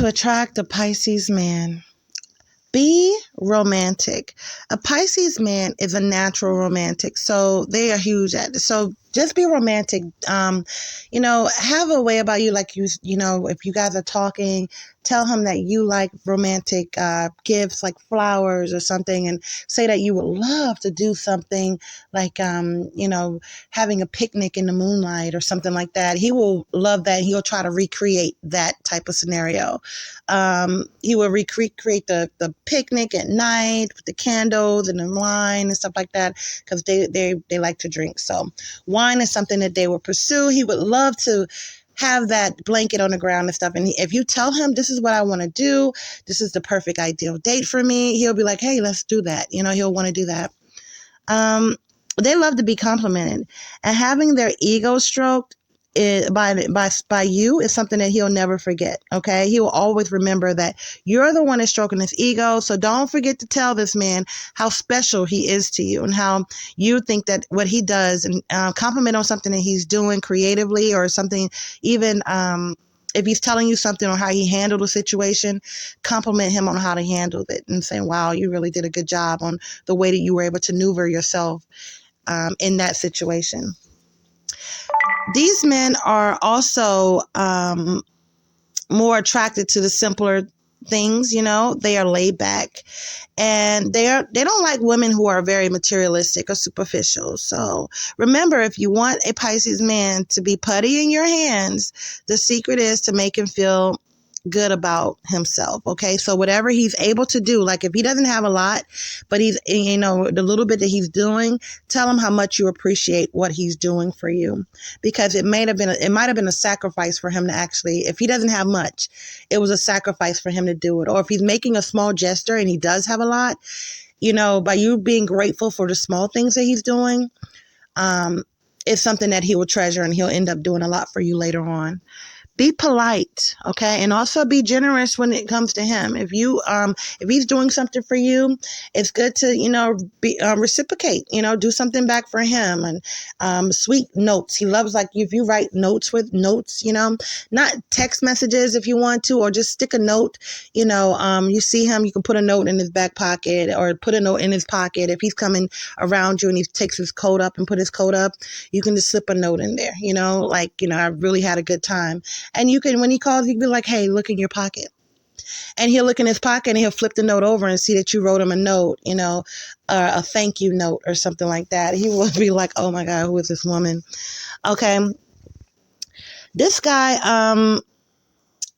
to attract a Pisces man. Be romantic. A Pisces man is a natural romantic, so they are huge at it. So just be romantic. Have a way about you, like if you guys are talking, tell him that you like romantic gifts, like flowers or something, and say that you would love to do something like, having a picnic in the moonlight or something like that. He will love that. He'll try to recreate that type of scenario. He will recreate the picnic at night with the candles and the wine and stuff like that, because they like to drink. So wine is something that they will pursue. He would love to have that blanket on the ground and stuff. And if you tell him, this is what I want to do, this is the perfect ideal date for me, he'll be like, hey, let's do that. He'll want to do that. They love to be complimented, and having their ego stroked by you is something that he'll never forget. Okay, he will always remember that you're the one that's stroking his ego. So don't forget to tell this man how special he is to you, and how you think that what he does, and compliment on something that he's doing creatively, or something, even if he's telling you something or how he handled a situation, compliment him on how to handle it, and say, wow, you really did a good job on the way that you were able to maneuver yourself in that situation. These men are also more attracted to the simpler things. They are laid back, and they don't like women who are very materialistic or superficial. So remember, if you want a Pisces man to be putty in your hands, the secret is to make him feel good about himself. Okay, so whatever he's able to do, like if he doesn't have a lot, but he's, the little bit that he's doing, tell him how much you appreciate what he's doing for you, because it might have been a sacrifice for him to actually, if he doesn't have much, it was a sacrifice for him to do it. Or if he's making a small gesture and he does have a lot, by you being grateful for the small things that he's doing, it's something that he will treasure, and he'll end up doing a lot for you later on. Be polite, okay? And also be generous when it comes to him. If he's doing something for you, it's good to, reciprocate, do something back for him. And sweet notes. He loves, like, if you write notes with notes, not text messages if you want to, or just stick a note, you see him, you can put a note in his back pocket, or put a note in his pocket. If he's coming around you and he takes his coat up and put his coat up, you can just slip a note in there, I really had a good time. And you can, when he calls, you can be like, hey, look in your pocket. And he'll look in his pocket and he'll flip the note over and see that you wrote him a note, a thank you note or something like that. He will be like, oh my God, who is this woman? Okay. This guy,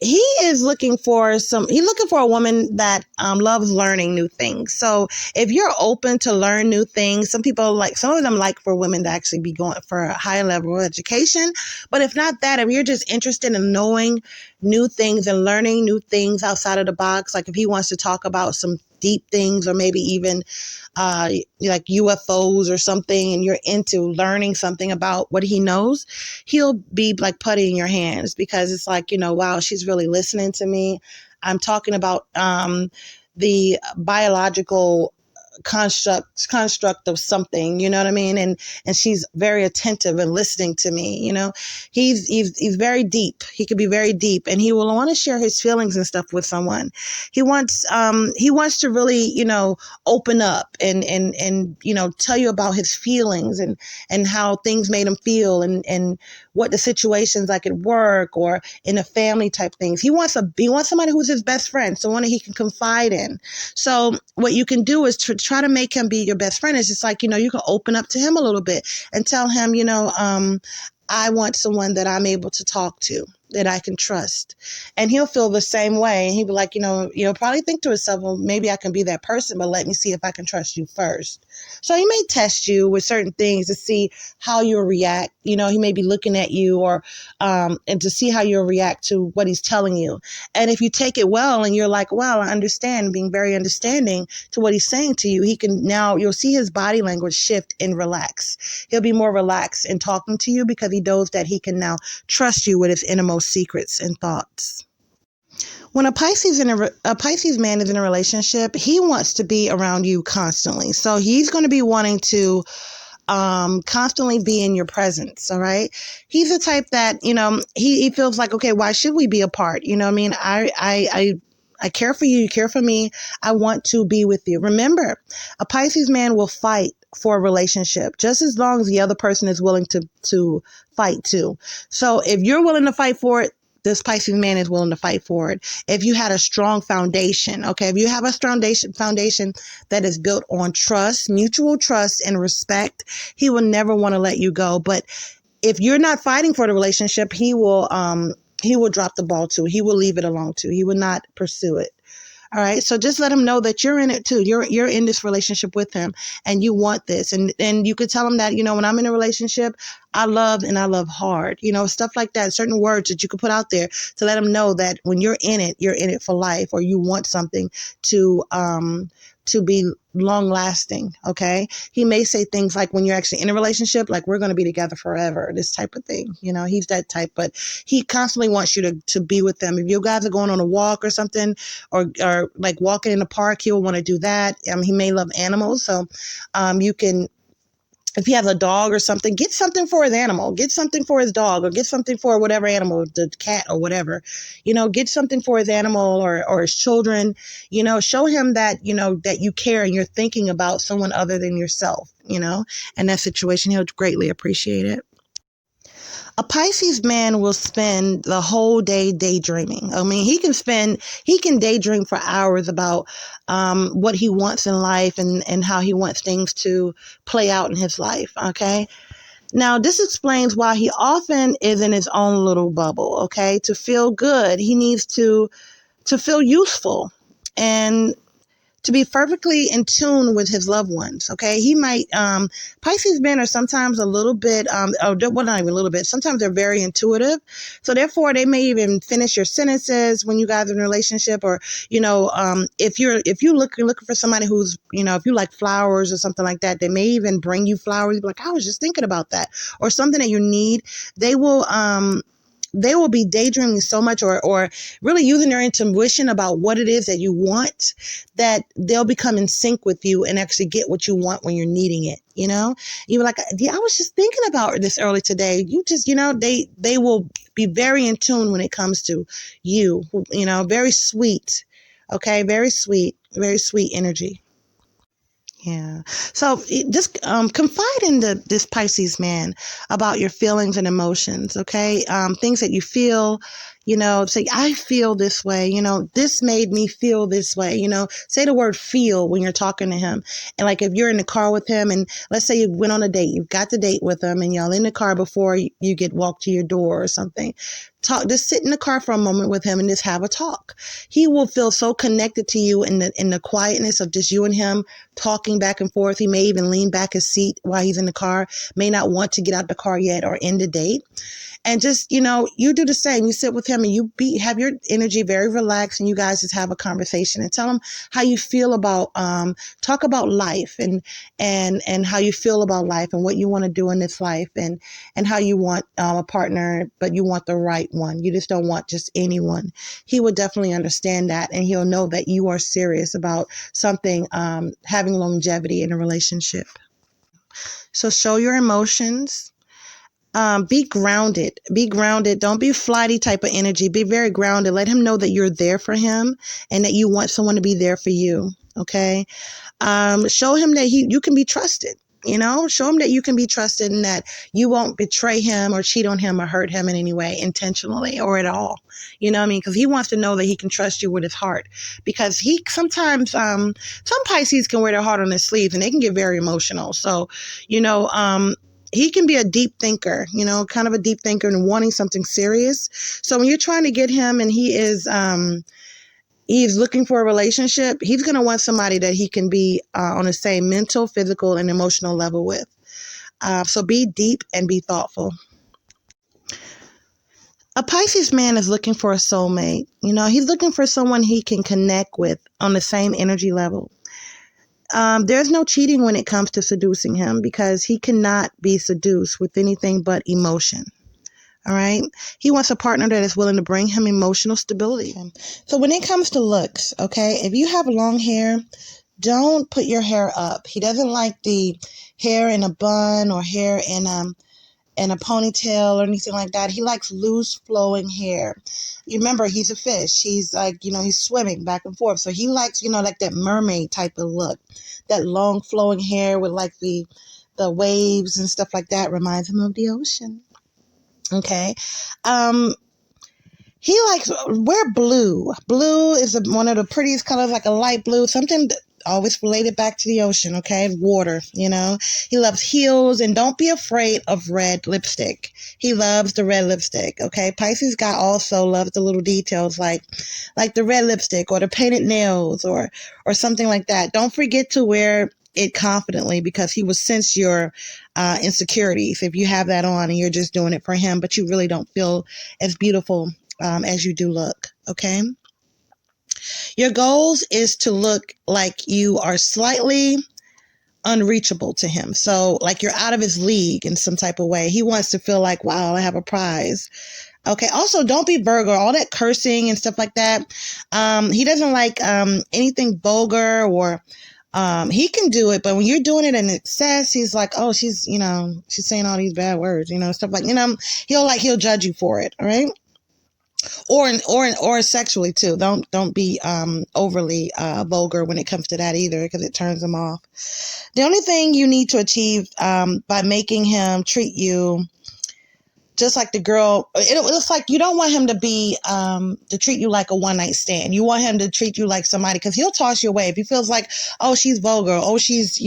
he's looking for a woman that loves learning new things. So if you're open to learn new things, some of them like for women to actually be going for a high level of education. But if not that, if you're just interested in knowing new things and learning new things outside of the box, like if he wants to talk about some deep things, or maybe even like UFOs or something, and you're into learning something about what he knows, he'll be like putty in your hands, because it's like, wow, she's really listening to me. I'm talking about the biological construct of something, you know what I mean? And she's very attentive and listening to me, He's very deep. He could be very deep, and he will want to share his feelings and stuff with someone. He wants to really, open up and tell you about his feelings and how things made him feel, and what the situations like at work or in a family type things. He wants somebody who's his best friend, someone that he can confide in. So what you can do is to try to make him be your best friend. It's just like, you can open up to him a little bit and tell him, I want someone that I'm able to talk to, that I can trust. And he'll feel the same way. And he'll be like, you'll probably think to himself, well, maybe I can be that person, but let me see if I can trust you first. So he may test you with certain things to see how you'll react. He may be looking at you, or and to see how you'll react to what he's telling you. And if you take it well and you're like, well, I understand, being very understanding to what he's saying to you, you'll see his body language shift and relax. He'll be more relaxed in talking to you, because he knows that he can now trust you with his innermost secrets and thoughts. When a Pisces man is in a relationship, he wants to be around you constantly. So he's going to be wanting to constantly be in your presence. All right. He's the type that, he feels like, okay, why should we be apart? You know what I mean? I care for you. You care for me. I want to be with you. Remember, a Pisces man will fight for a relationship just as long as the other person is willing to fight too. So if you're willing to fight for it, this Pisces man is willing to fight for it. If you had a strong foundation, okay, if you have a strong foundation that is built on trust, mutual trust and respect, he will never want to let you go. But if you're not fighting for the relationship, he will drop the ball too. He will leave it alone too. He will not pursue it. All right. So just let him know that you're in it too. You're in this relationship with him and you want this. And you could tell him that, when I'm in a relationship, I love and I love hard, stuff like that. Certain words that you could put out there to let him know that when you're in it for life, or you want something to be long lasting. Okay. He may say things like, when you're actually in a relationship, like, we're going to be together forever, this type of thing. He's that type, but he constantly wants you to be with them. If you guys are going on a walk or something, or like walking in the park, he'll want to do that. He may love animals. So, you can, if he has a dog or something, get something for his animal, get something for his dog, or get something for whatever animal, the cat or whatever, get something for his animal or his children, show him that, that you care and you're thinking about someone other than yourself, in that situation. He'll greatly appreciate it. A Pisces man will spend the whole day daydreaming. I mean, he can daydream for hours about what he wants in life and how he wants things to play out in his life. Okay. Now, this explains why he often is in his own little bubble. Okay. To feel good, he needs to feel useful and to be perfectly in tune with his loved ones. Okay. He might, Pisces men are sometimes a little bit, well, not even a little bit. Sometimes they're very intuitive. So therefore they may even finish your sentences when you guys are in a relationship, or, if you looking for somebody who's, if you like flowers or something like that, they may even bring you flowers. You'll be like, I was just thinking about that, or something that you need. They will be daydreaming so much, or really using their intuition about what it is that you want, that they'll become in sync with you and actually get what you want when you're needing it. You're like, yeah, I was just thinking about this early today. You just, they will be very in tune when it comes to you, very sweet. Okay. Very sweet energy. Yeah. So just confide in this Pisces man about your feelings and emotions. Okay. Things that you feel, say, I feel this way, this made me feel this way, say the word feel when you're talking to him. And like, if you're in the car with him, and let's say you went on a date, you've got the date with him, and y'all in the car before you get walked to your door or something, just sit in the car for a moment with him and just have a talk. He will feel so connected to you in the quietness of just you and him talking back and forth. He may even lean back his seat while he's in the car, may not want to get out the car yet or end the date. And just, you do the same. You sit with him and have your energy very relaxed, and you guys just have a conversation and tell him how you feel about, talk about life and how you feel about life and what you want to do in this life, and how you want a partner, but you want the right one. You just don't want just anyone. He will definitely understand that, and he'll know that you are serious about something, having longevity in a relationship. So show your emotions. Be grounded. Be grounded. Don't be flighty type of energy. Be very grounded. Let him know that you're there for him and that you want someone to be there for you. Okay. Show him that you can be trusted. Show him that you can be trusted and that you won't betray him or cheat on him or hurt him in any way intentionally or at all. You know what I mean? Because he wants to know that he can trust you with his heart. Because he sometimes, some Pisces can wear their heart on their sleeves and they can get very emotional. So, he can be a deep thinker, kind of a deep thinker and wanting something serious. So when you're trying to get him and he's looking for a relationship, he's going to want somebody that he can be on the same mental, physical, and emotional level with. So be deep and be thoughtful. A Pisces man is looking for a soulmate. He's looking for someone he can connect with on the same energy level. There's no cheating when it comes to seducing him, because he cannot be seduced with anything but emotion. All right. He wants a partner that is willing to bring him emotional stability. So when it comes to looks, okay, if you have long hair, don't put your hair up. He doesn't like the hair in a bun or hair in a ponytail or anything like that. He likes loose flowing hair. You remember, he's a fish. He's like, he's swimming back and forth. So he likes, like that mermaid type of look. That long flowing hair with like the waves and stuff like that reminds him of the ocean. Okay. He likes wear blue. Blue is one of the prettiest colors, like a light blue, something always related back to the ocean, okay? Water, He loves heels, and don't be afraid of red lipstick. He loves the red lipstick, okay? Pisces guy also loves the little details like the red lipstick or the painted nails or something like that. Don't forget to wear it confidently, because he will sense your insecurities if you have that on and you're just doing it for him, but you really don't feel as beautiful as you do look, okay? Your goals is to look like you are slightly unreachable to him. So like you're out of his league in some type of way. He wants to feel like, wow, I have a prize. Okay. Also, don't be vulgar. All that cursing and stuff like that. He doesn't like anything vulgar or he can do it, but when you're doing it in excess, he's like, oh, she's saying all these bad words, stuff like, he'll judge you for it. All right. Or sexually too. Don't be overly vulgar when it comes to that either, because it turns him off. The only thing you need to achieve by making him treat you just like the girl, it's like you don't want him to treat you like a one night stand. You want him to treat you like somebody, because he'll toss you away if he feels like, oh, she's vulgar, oh, she's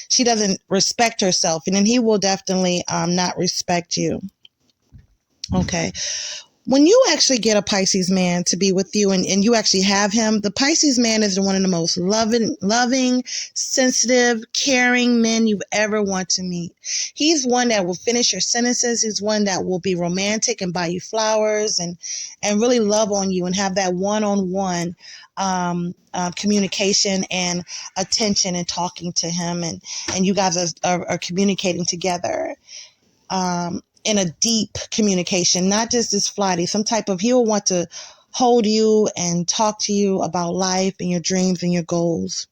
she doesn't respect herself, and then he will definitely not respect you. Okay. When you actually get a Pisces man to be with you and you actually have him, the Pisces man is one of the most loving, sensitive, caring men you've ever want to meet. He's one that will finish your sentences. He's one that will be romantic and buy you flowers and really love on you and have that one-on-one communication and attention and talking to him. And you guys are communicating together. In a deep communication, not just this flighty, he'll want to hold you and talk to you about life and your dreams and your goals.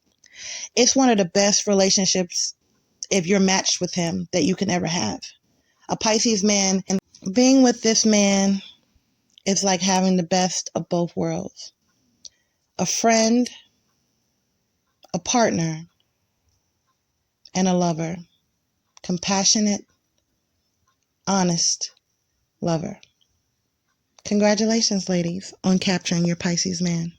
It's one of the best relationships, if you're matched with him, that you can ever have. A Pisces man, and being with this man is like having the best of both worlds. A friend, a partner, and a lover. Compassionate, honest lover. Congratulations, ladies, on capturing your Pisces man.